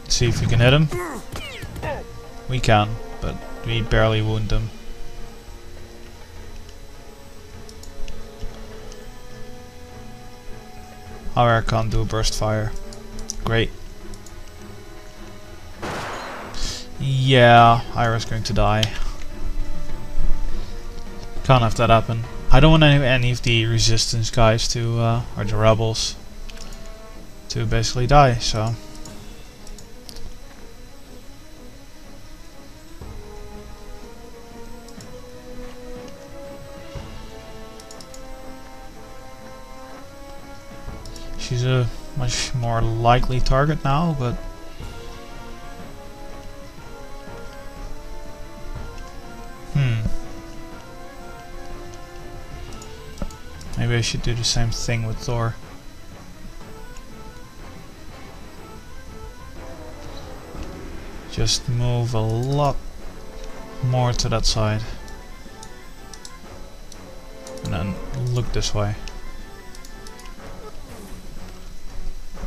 Let's see if we can hit him. We can, but we barely wound him. However, I can't do a burst fire. Great. Yeah, Ira's going to die. Can't have that happen. I don't want any of the resistance guys to, or the rebels, to basically die, so. She's a much more likely target now, but maybe I should do the same thing with Thor. Just move a lot more to that side. And then look this way.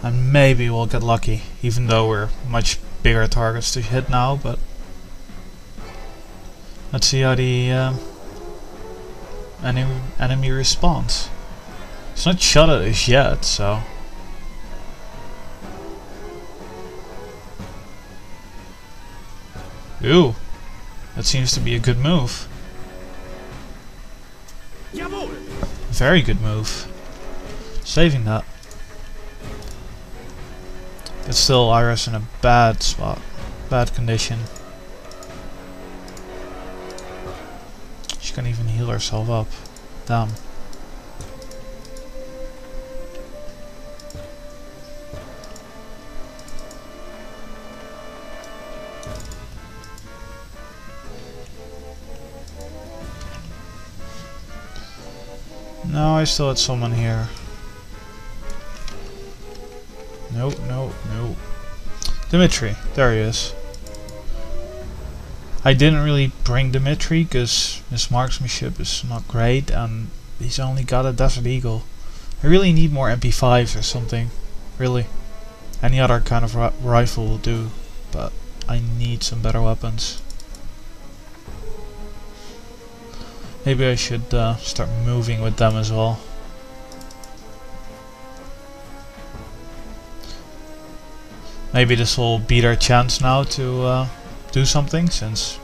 And maybe we'll get lucky, even though we're much bigger targets to hit now, but let's see how the enemy responds. It's not shot at us yet, so. Ooh, that seems to be a good move. Very good move. Saving that. But still, Ira's in a bad spot. Bad condition. She can't even heal herself up. Damn. No, I still had someone here. Nope, nope, nope. Dimitri, there he is. I didn't really bring Dimitri because his marksmanship is not great and he's only got a Desert Eagle. I really need more MP5s or something. Really. Any other kind of rifle will do, but I need some better weapons. Maybe I should start moving with them as well. Maybe this will beat our chance now to do something, since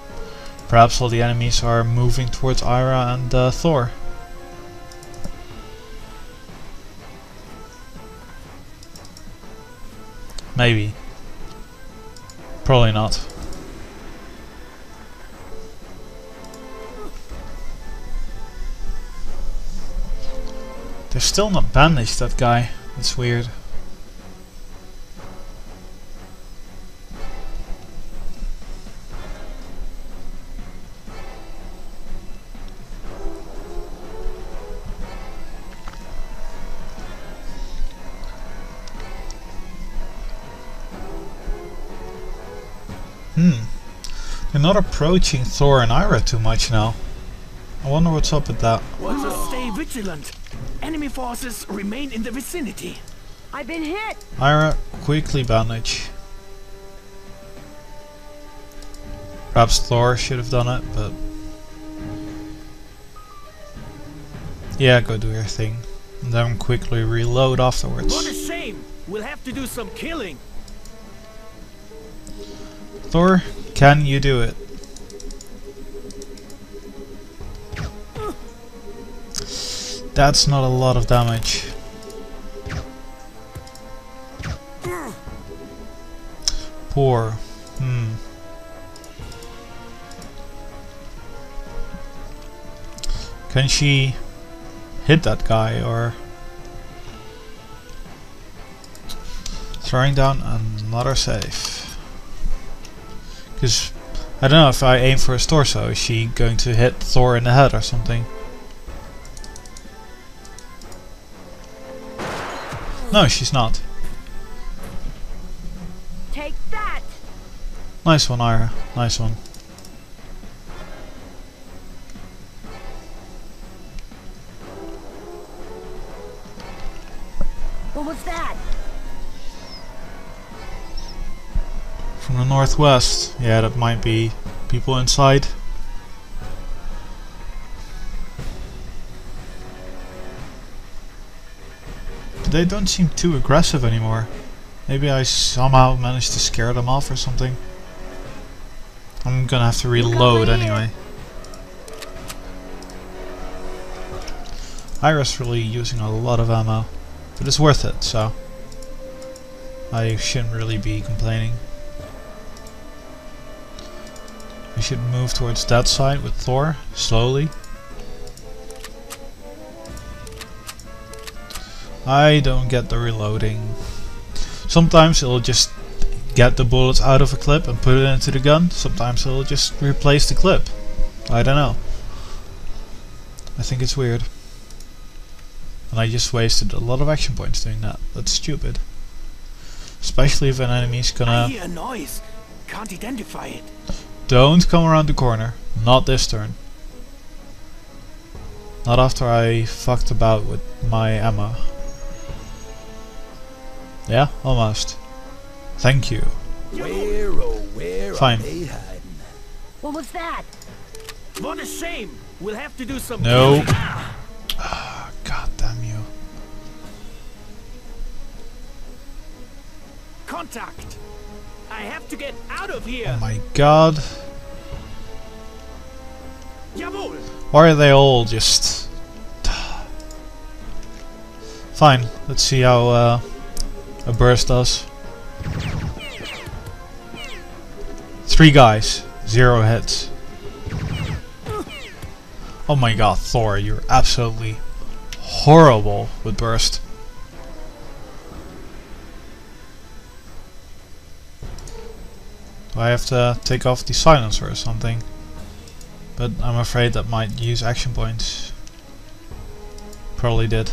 perhaps all the enemies are moving towards Ira and Thor. Maybe. Probably not. They're still not bandaged, that guy. That's weird. They're not approaching Thor and Ira too much now. I wonder what's up with that. Stay vigilant. Enemy forces remain in the vicinity. I've been hit. Ira, quickly bandage. Perhaps Thor should have done it, but yeah, go do your thing. And then quickly reload afterwards. What a shame. We'll have to do some killing. Thor, can you do it? That's not a lot of damage. Poor. Can she hit that guy, or throwing down another save? Because I don't know, if I aim for his torso, is she going to hit Thor in the head or something? No, she's not. Take that. Nice one, Ira. Nice one. What was that? from the northwest. Yeah, that might be people inside. They don't seem too aggressive anymore. Maybe I somehow managed to scare them off or something. I'm gonna have to reload anyway. Ira's really using a lot of ammo, but it's worth it, so I shouldn't really be complaining. I should move towards that side with Thor, slowly. I don't get the reloading. Sometimes it'll just get the bullets out of a clip and put it into the gun. Sometimes it'll just replace the clip. I don't know. I think it's weird. And I just wasted a lot of action points doing that. That's stupid. Especially if an enemy's gonna... I hear a noise. Can't identify it. Don't come around the corner. Not this turn. Not after I fucked about with my ammo. Yeah, almost. Thank you. Where Fine. are they hiding? What was that? What a shame. We'll have to do some... No. Ah, God damn you. Contact. I have to get out of Oh here. my god. Jawohl. Why are they all just... Fine, let's see how a burst does. 3 guys, 0 hits. Oh my god, Thor, you're absolutely horrible with burst. Do I have to take off the silencer or something? But I'm afraid that might use action points. Probably did.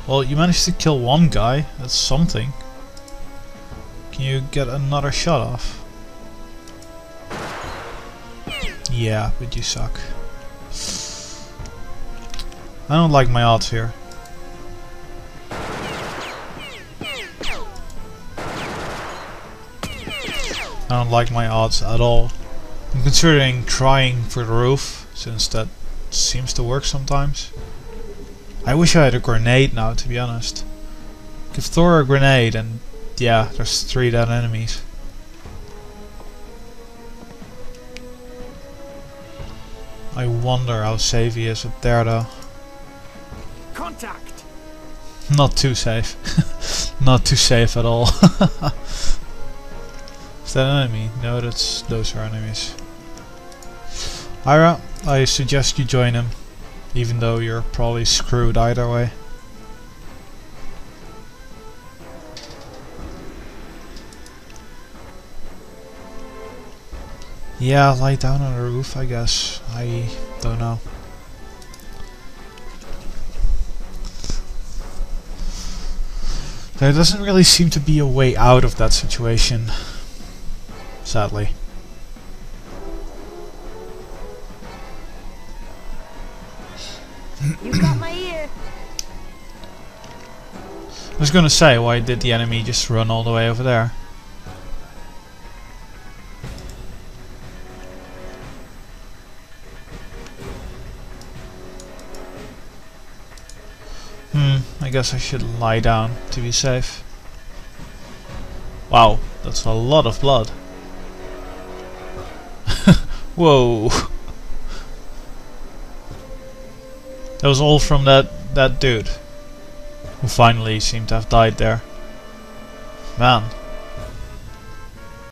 Well, you managed to kill 1 guy, that's something. Can you get another shot off? Yeah, but you suck. I don't like my odds here. I don't like my odds at all. I'm considering trying for the roof, since that seems to work sometimes. I wish I had a grenade now, to be honest. Give Thor a grenade and yeah, there's 3 dead enemies. I wonder how safe he is up there though. Contact. Not too safe. Not too safe at all. Is that an enemy? No, those are enemies. Ira, I suggest you join him, even though you're probably screwed either way. Yeah, lie down on the roof, I guess. I don't know. There doesn't really seem to be a way out of that situation, sadly. You got my ear. I was gonna say, why did the enemy just run all the way over there? I guess I should lie down to be safe. Wow, that's a lot of blood. Whoa. That was all from that dude, who finally seemed to have died there. Man.